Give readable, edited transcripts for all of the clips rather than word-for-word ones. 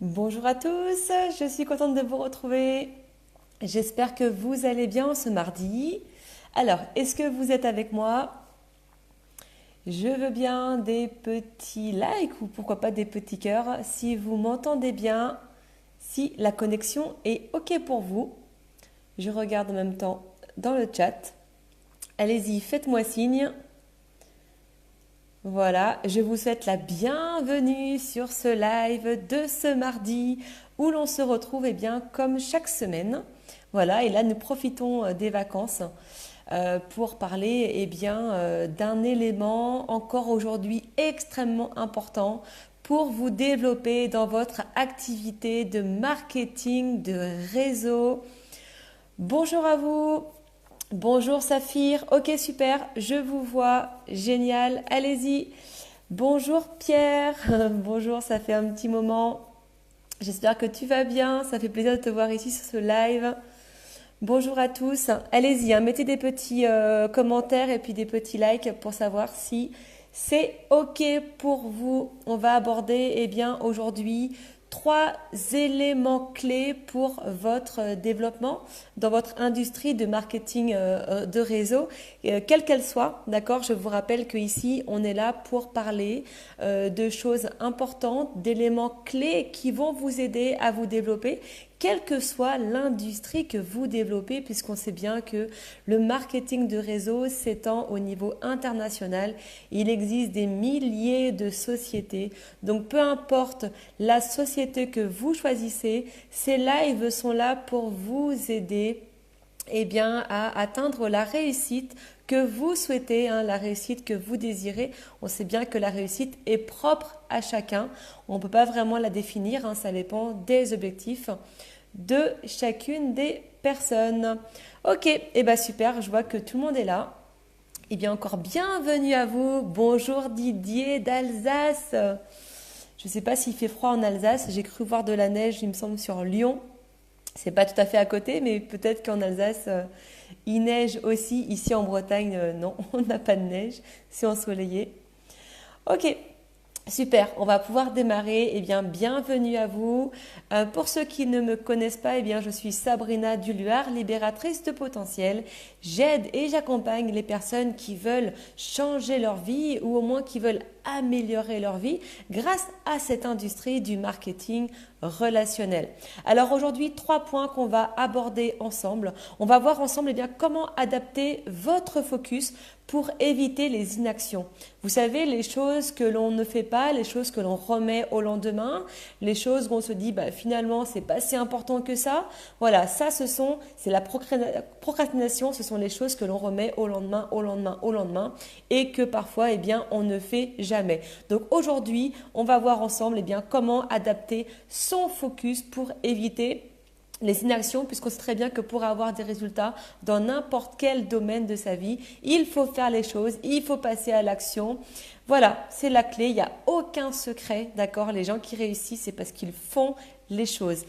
Bonjour à tous, je suis contente de vous retrouver. J'espère que vous allez bien ce mardi. Alors, est-ce que vous êtes avec moi? Je veux bien des petits likes ou pourquoi pas des petits cœurs si vous m'entendez bien, si la connexion est OK pour vous. Je regarde en même temps dans le chat. Allez-y, faites-moi signe. Voilà, je vous souhaite la bienvenue sur ce live de ce mardi où l'on se retrouve bien comme chaque semaine. Voilà, et là nous profitons des vacances pour parler d'un élément encore aujourd'hui extrêmement important pour vous développer dans votre activité de marketing, de réseau. Bonjour à vous. Bonjour Saphir, ok super, je vous vois, génial, allez-y. Bonjour Pierre, bonjour, ça fait un petit moment. J'espère que tu vas bien, ça fait plaisir de te voir ici sur ce live. Bonjour à tous, allez-y, hein, mettez des petits commentaires et puis des petits likes pour savoir si c'est ok pour vous. On va aborder aujourd'hui trois éléments clés pour votre développement dans votre industrie de marketing de réseau, quelle qu'elle soit. D'accord, je vous rappelle qu'ici, on est là pour parler de choses importantes, d'éléments clés qui vont vous aider à vous développer, quelle que soit l'industrie que vous développez, puisqu'on sait bien que le marketing de réseau s'étend au niveau international. Il existe des milliers de sociétés. Donc peu importe la société que vous choisissez, ces lives sont là pour vous aider à atteindre la réussite que vous souhaitez, hein, la réussite que vous désirez. On sait bien que la réussite est propre à chacun. On ne peut pas vraiment la définir, hein, ça dépend des objectifs de chacune des personnes. Ok, et bien super, je vois que tout le monde est là. Et bien encore bienvenue à vous. Bonjour Didier d'Alsace. Je ne sais pas s'il fait froid en Alsace, j'ai cru voir de la neige, il me semble, sur Lyon. C'est pas tout à fait à côté, mais peut-être qu'en Alsace, il neige aussi. Ici en Bretagne, non, on n'a pas de neige, c'est ensoleillé. Ok, super, on va pouvoir démarrer. Eh bien, bienvenue à vous. Pour ceux qui ne me connaissent pas, je suis Sabrina Duluard, libératrice de potentiel. J'aide et j'accompagne les personnes qui veulent changer leur vie ou au moins qui veulent améliorer leur vie grâce à cette industrie du marketing relationnel. Alors aujourd'hui, trois points qu'on va aborder ensemble. On va voir ensemble comment adapter votre focus pour éviter les inactions. Vous savez, les choses que l'on ne fait pas, les choses que l'on remet au lendemain, les choses où on se dit finalement c'est pas si important que ça. Voilà, ça c'est la procrastination, ce sont les choses que l'on remet au lendemain, au lendemain, au lendemain et que parfois on ne fait jamais. Donc aujourd'hui, on va voir ensemble comment adapter son focus pour éviter les inactions, puisqu'on sait très bien que pour avoir des résultats dans n'importe quel domaine de sa vie, il faut faire les choses, il faut passer à l'action. Voilà, c'est la clé, il n'y a aucun secret, d'accord? Les gens qui réussissent, c'est parce qu'ils font les choses.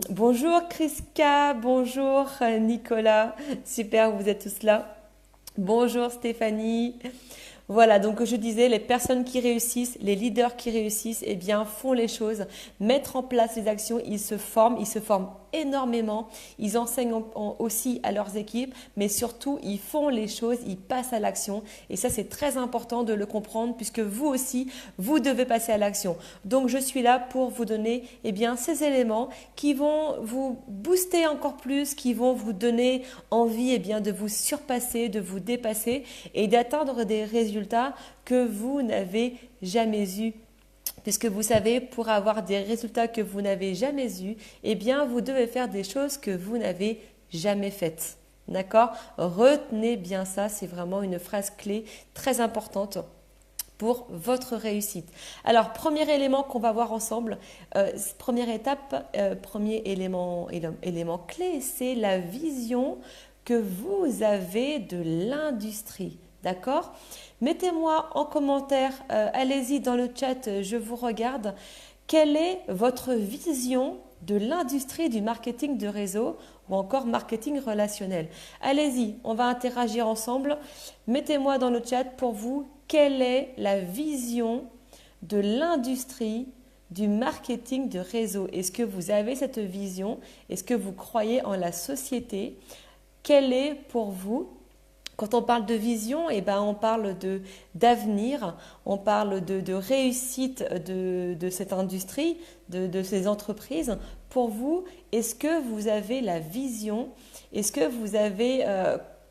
Bonjour Kriska, bonjour Nicolas, super, vous êtes tous là. Bonjour Stéphanie. Voilà, donc je disais, les personnes qui réussissent, les leaders qui réussissent, font les choses, mettent en place les actions, ils se forment énormément, ils enseignent aussi à leurs équipes, mais surtout, ils font les choses, ils passent à l'action. Et ça, c'est très important de le comprendre puisque vous aussi, vous devez passer à l'action. Donc, je suis là pour vous donner ces éléments qui vont vous booster encore plus, qui vont vous donner envie de vous surpasser, de vous dépasser et d'atteindre des résultats que vous n'avez jamais eus. Puisque vous savez, pour avoir des résultats que vous n'avez jamais eus, vous devez faire des choses que vous n'avez jamais faites. D'accord? Retenez bien ça, c'est vraiment une phrase clé très importante pour votre réussite. Alors, premier élément qu'on va voir ensemble, première étape, premier élément clé, c'est la vision que vous avez de l'industrie. D'accord? Mettez-moi en commentaire, allez-y dans le chat, je vous regarde. Quelle est votre vision de l'industrie du marketing de réseau ou encore marketing relationnel? Allez-y, on va interagir ensemble. Mettez-moi dans le chat pour vous, quelle est la vision de l'industrie du marketing de réseau? Est-ce que vous avez cette vision? Est-ce que vous croyez en la société? Quelle est pour vous? Quand on parle de vision, eh ben, on parle d'avenir, on parle de réussite de cette industrie, de ces entreprises. Pour vous, est-ce que vous avez la vision? Est-ce que vous avez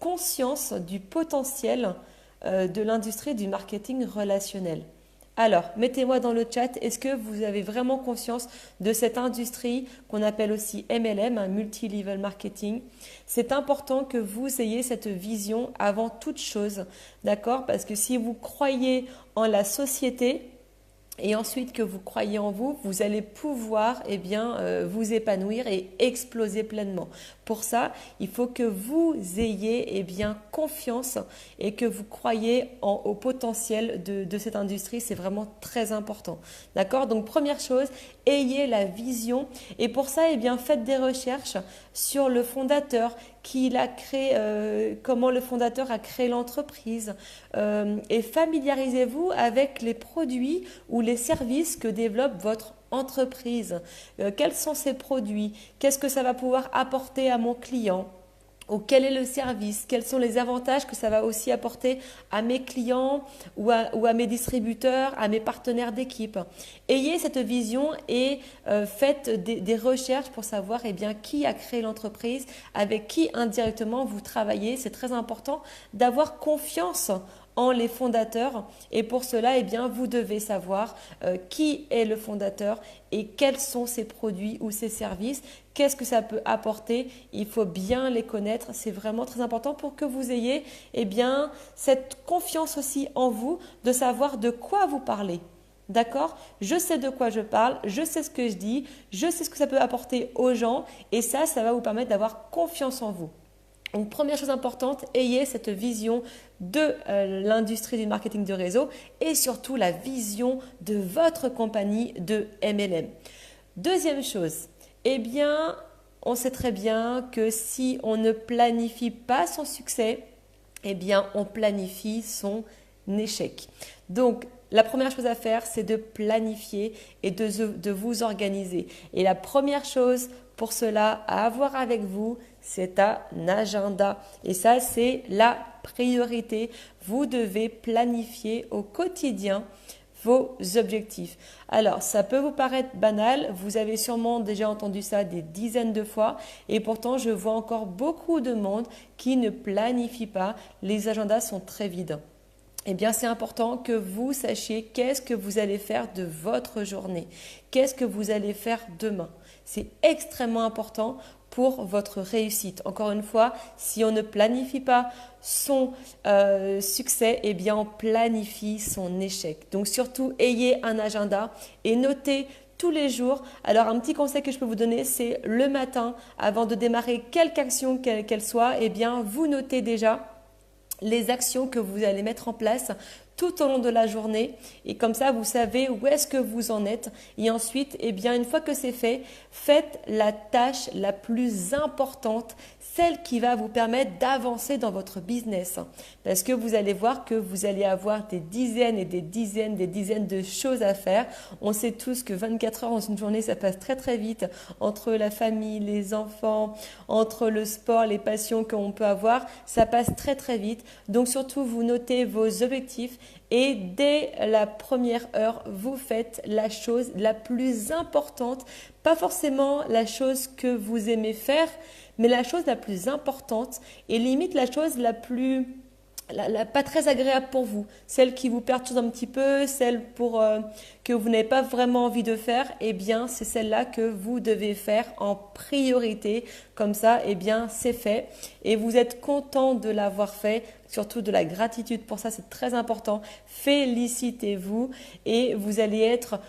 conscience du potentiel de l'industrie du marketing relationnel? Alors, mettez-moi dans le chat, est-ce que vous avez vraiment conscience de cette industrie qu'on appelle aussi MLM, un multi-level marketing? C'est important que vous ayez cette vision avant toute chose, d'accord? Parce que si vous croyez en la société, et ensuite que vous croyez en vous, vous allez pouvoir vous épanouir et exploser pleinement. Pour ça, il faut que vous ayez confiance et que vous croyez au potentiel de cette industrie. C'est vraiment très important. D'accord? Donc première chose, ayez la vision et pour ça, faites des recherches sur le fondateur, qui l'a créé, comment le fondateur a créé l'entreprise et familiarisez-vous avec les produits ou les services que développe votre entreprise. Quels sont ces produits? Qu'est-ce que ça va pouvoir apporter à mon client? Ou quel est le service? Quels sont les avantages que ça va aussi apporter à mes clients ou à mes distributeurs, à mes partenaires d'équipe? Ayez cette vision et faites des recherches pour savoir qui a créé l'entreprise, avec qui indirectement vous travaillez. C'est très important d'avoir confiance en les fondateurs et pour cela vous devez savoir qui est le fondateur et quels sont ses produits ou ses services, qu'est-ce que ça peut apporter. Il faut bien les connaître, c'est vraiment très important pour que vous ayez cette confiance aussi en vous de savoir de quoi vous parlez. D'accord? Je sais de quoi je parle, je sais ce que je dis, je sais ce que ça peut apporter aux gens et ça va vous permettre d'avoir confiance en vous. Donc, première chose importante, ayez cette vision de l'industrie du marketing de réseau et surtout la vision de votre compagnie de MLM. Deuxième chose, on sait très bien que si on ne planifie pas son succès, on planifie son échec. Donc, la première chose à faire, c'est de planifier et de vous organiser. Et la première chose pour cela à avoir avec vous, c'est un agenda. Et ça, c'est la priorité. Vous devez planifier au quotidien vos objectifs. Alors, ça peut vous paraître banal, vous avez sûrement déjà entendu ça des dizaines de fois et pourtant, je vois encore beaucoup de monde qui ne planifie pas. Les agendas sont très vides. C'est important que vous sachiez qu'est-ce que vous allez faire de votre journée, qu'est-ce que vous allez faire demain. C'est extrêmement important pour votre réussite. Encore une fois, si on ne planifie pas son succès, on planifie son échec. Donc surtout, ayez un agenda et notez tous les jours. Alors un petit conseil que je peux vous donner, c'est le matin, avant de démarrer quelque action qu'elle soit, vous notez déjà les actions que vous allez mettre en place tout au long de la journée et comme ça vous savez où est-ce que vous en êtes et ensuite une fois que c'est fait, faites la tâche la plus importante, celle qui va vous permettre d'avancer dans votre business parce que vous allez voir que vous allez avoir des dizaines et des dizaines de choses à faire. On sait tous que 24 heures dans une journée ça passe très très vite entre la famille, les enfants, entre le sport, les passions qu'on peut avoir, ça passe très très vite. Donc surtout vous notez vos objectifs et dès la première heure, vous faites la chose la plus importante, pas forcément la chose que vous aimez faire, mais la chose la plus importante et limite la chose la plus pas très agréable pour vous, celle qui vous perturbe un petit peu, celle que vous n'avez pas vraiment envie de faire, c'est celle-là que vous devez faire en priorité. Comme ça, c'est fait et vous êtes content de l'avoir fait, surtout de la gratitude pour ça, c'est très important. Félicitez-vous et vous allez être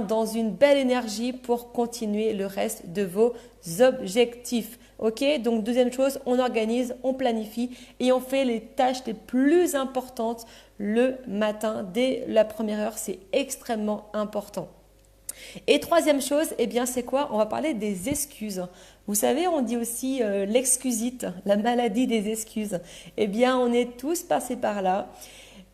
dans une belle énergie pour continuer le reste de vos objectifs. Ok, donc deuxième chose, on organise, on planifie et on fait les tâches les plus importantes le matin dès la première heure. C'est extrêmement important. Et troisième chose, c'est quoi? On va parler des excuses. Vous savez, on dit aussi l'excusite, la maladie des excuses. On est tous passés par là.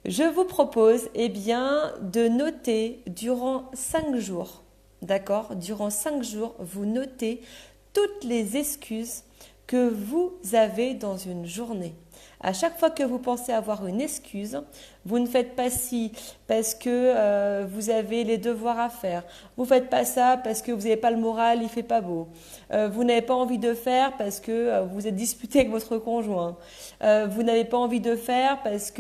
Je vous propose de noter durant 5 jours d'accord? Durant 5 jours, vous notez toutes les excuses que vous avez dans une journée. À chaque fois que vous pensez avoir une excuse, vous ne faites pas ci parce que vous avez les devoirs à faire. Vous ne faites pas ça parce que vous n'avez pas le moral, il fait pas beau. Vous n'avez pas envie de faire parce que vous êtes disputé avec votre conjoint. Vous n'avez pas envie de faire parce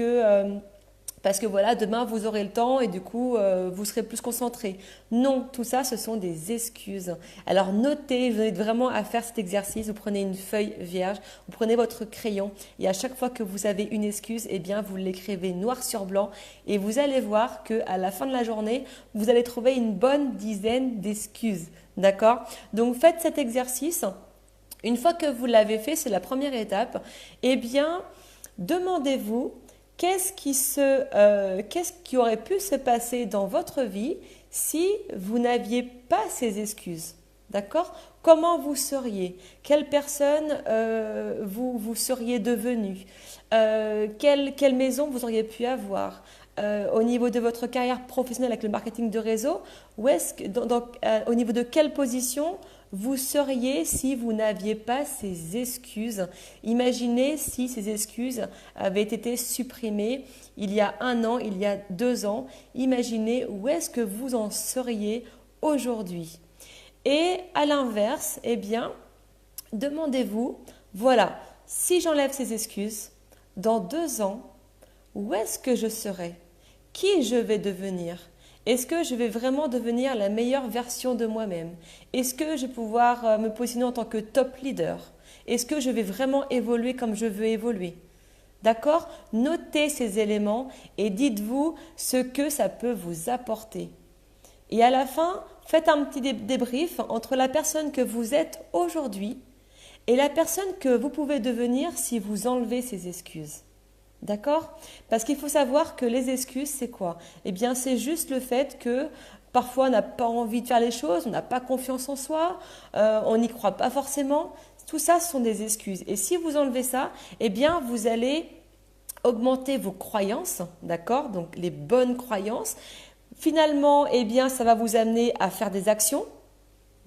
que voilà, demain vous aurez le temps et du coup vous serez plus concentré. Non, tout ça ce sont des excuses. Alors notez, vous êtes vraiment à faire cet exercice, vous prenez une feuille vierge, vous prenez votre crayon et à chaque fois que vous avez une excuse, eh bien vous l'écrivez noir sur blanc et vous allez voir qu'à la fin de la journée, vous allez trouver une bonne dizaine d'excuses. D'accord? Donc faites cet exercice. Une fois que vous l'avez fait, c'est la première étape, eh bien demandez-vous qu'est-ce qui aurait pu se passer dans votre vie si vous n'aviez pas ces excuses? D'accord? Comment vous seriez? Quelle personne vous seriez devenu? Quelle maison vous auriez pu avoir? Au niveau de votre carrière professionnelle avec le marketing de réseau, au niveau de quelle position vous seriez si vous n'aviez pas ces excuses? Imaginez si ces excuses avaient été supprimées il y a 1 an, il y a 2 ans. Imaginez où est-ce que vous en seriez aujourd'hui. Et à l'inverse, eh bien, demandez-vous, voilà, si j'enlève ces excuses, dans 2 ans, où est-ce que je serai? Qui je vais devenir? Est-ce que je vais vraiment devenir la meilleure version de moi-même? Est-ce que je vais pouvoir me positionner en tant que top leader? Est-ce que je vais vraiment évoluer comme je veux évoluer? D'accord? Notez ces éléments et dites-vous ce que ça peut vous apporter. Et à la fin, faites un petit débrief entre la personne que vous êtes aujourd'hui et la personne que vous pouvez devenir si vous enlevez ces excuses. D'accord? Parce qu'il faut savoir que les excuses, c'est quoi? Eh bien, c'est juste le fait que parfois on n'a pas envie de faire les choses, on n'a pas confiance en soi, on n'y croit pas forcément. Tout ça, ce sont des excuses. Et si vous enlevez ça, eh bien, vous allez augmenter vos croyances, d'accord? Donc, les bonnes croyances. Finalement, eh bien, ça va vous amener à faire des actions.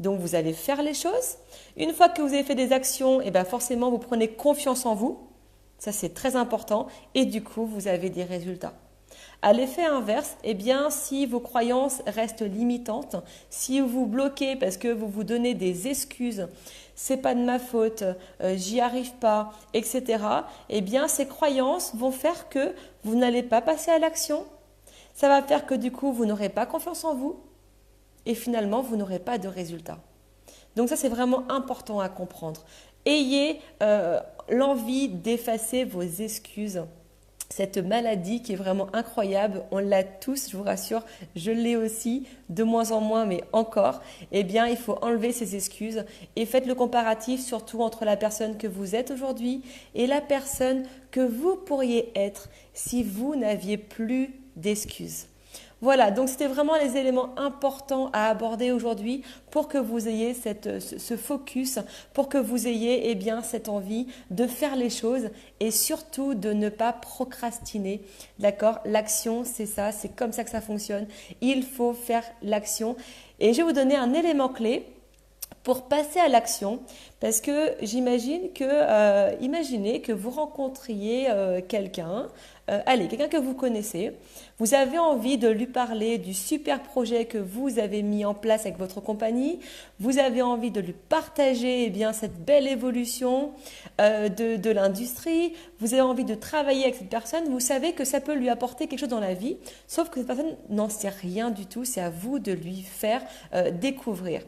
Donc, vous allez faire les choses. Une fois que vous avez fait des actions, eh bien, forcément, vous prenez confiance en vous. Ça, c'est très important et du coup, vous avez des résultats. À l'effet inverse, eh bien, si vos croyances restent limitantes, si vous vous bloquez parce que vous vous donnez des excuses, c'est pas de ma faute, j'y arrive pas, etc., eh bien, ces croyances vont faire que vous n'allez pas passer à l'action. Ça va faire que du coup, vous n'aurez pas confiance en vous et finalement, vous n'aurez pas de résultats. Donc ça, c'est vraiment important à comprendre. Ayez l'envie d'effacer vos excuses. Cette maladie qui est vraiment incroyable, on l'a tous, je vous rassure, je l'ai aussi, de moins en moins, mais encore. Eh bien, il faut enlever ces excuses et faites le comparatif surtout entre la personne que vous êtes aujourd'hui et la personne que vous pourriez être si vous n'aviez plus d'excuses. Voilà, donc c'était vraiment les éléments importants à aborder aujourd'hui pour que vous ayez ce focus, pour que vous ayez bien cette envie de faire les choses et surtout de ne pas procrastiner. D'accord? L'action, c'est ça, c'est comme ça que ça fonctionne. Il faut faire l'action. Et je vais vous donner un élément clé pour passer à l'action, parce que imaginez que vous rencontriez quelqu'un que vous connaissez, vous avez envie de lui parler du super projet que vous avez mis en place avec votre compagnie, vous avez envie de lui partager cette belle évolution de l'industrie, vous avez envie de travailler avec cette personne, vous savez que ça peut lui apporter quelque chose dans la vie, sauf que cette personne n'en sait rien du tout, c'est à vous de lui faire découvrir.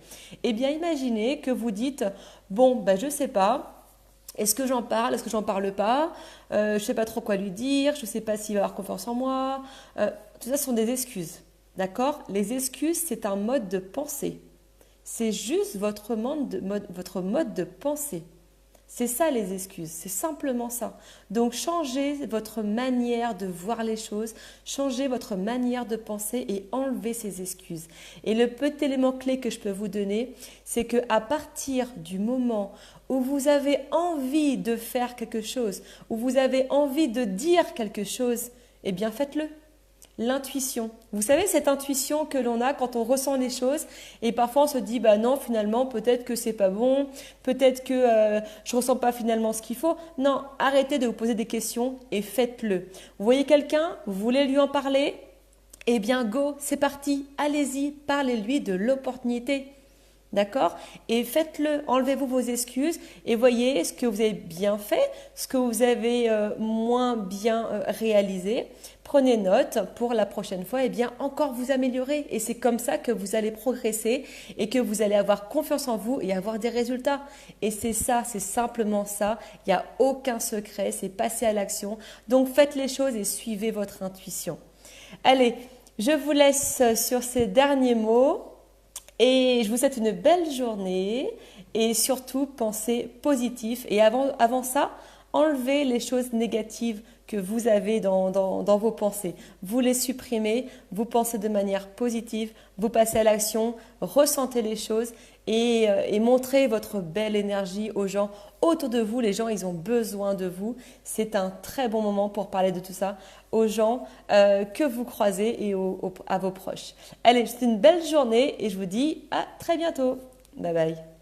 Eh bien, imaginez que vous dites, bon, je ne sais pas, est-ce que j'en parle? Est-ce que j'en parle pas? Je ne sais pas trop quoi lui dire. Je ne sais pas s'il va avoir confiance en moi. Tout ça sont des excuses. D'accord? Les excuses, c'est un mode de pensée. C'est juste votre mode de pensée. C'est ça les excuses, c'est simplement ça. Donc changez votre manière de voir les choses, changez votre manière de penser et enlevez ces excuses. Et le petit élément clé que je peux vous donner, c'est qu'à partir du moment où vous avez envie de faire quelque chose, où vous avez envie de dire quelque chose, eh bien faites-le. l'intuition. Vous savez, cette intuition que l'on a quand on ressent les choses et parfois on se dit, bah non, finalement, peut-être que c'est pas bon, peut-être que je ressens pas finalement ce qu'il faut. Non, arrêtez de vous poser des questions et faites-le. Vous voyez quelqu'un, vous voulez lui en parler? Eh bien, go, c'est parti, allez-y, parlez-lui de l'opportunité. D'accord? Et faites-le, enlevez-vous vos excuses et voyez ce que vous avez bien fait, ce que vous avez moins bien réalisé. Prenez note pour la prochaine fois, et bien encore vous améliorer. Et c'est comme ça que vous allez progresser et que vous allez avoir confiance en vous et avoir des résultats. Et c'est ça, c'est simplement ça. Il n'y a aucun secret, c'est passer à l'action. Donc faites les choses et suivez votre intuition. Allez, je vous laisse sur ces derniers mots. Et je vous souhaite une belle journée et surtout pensez positif. Et avant ça, enlevez les choses négatives que vous avez dans vos pensées. Vous les supprimez, vous pensez de manière positive, vous passez à l'action, ressentez les choses et montrez votre belle énergie aux gens autour de vous. Les gens, ils ont besoin de vous. C'est un très bon moment pour parler de tout ça aux gens que vous croisez et à vos proches. Allez, c'est une belle journée et je vous dis à très bientôt. Bye bye.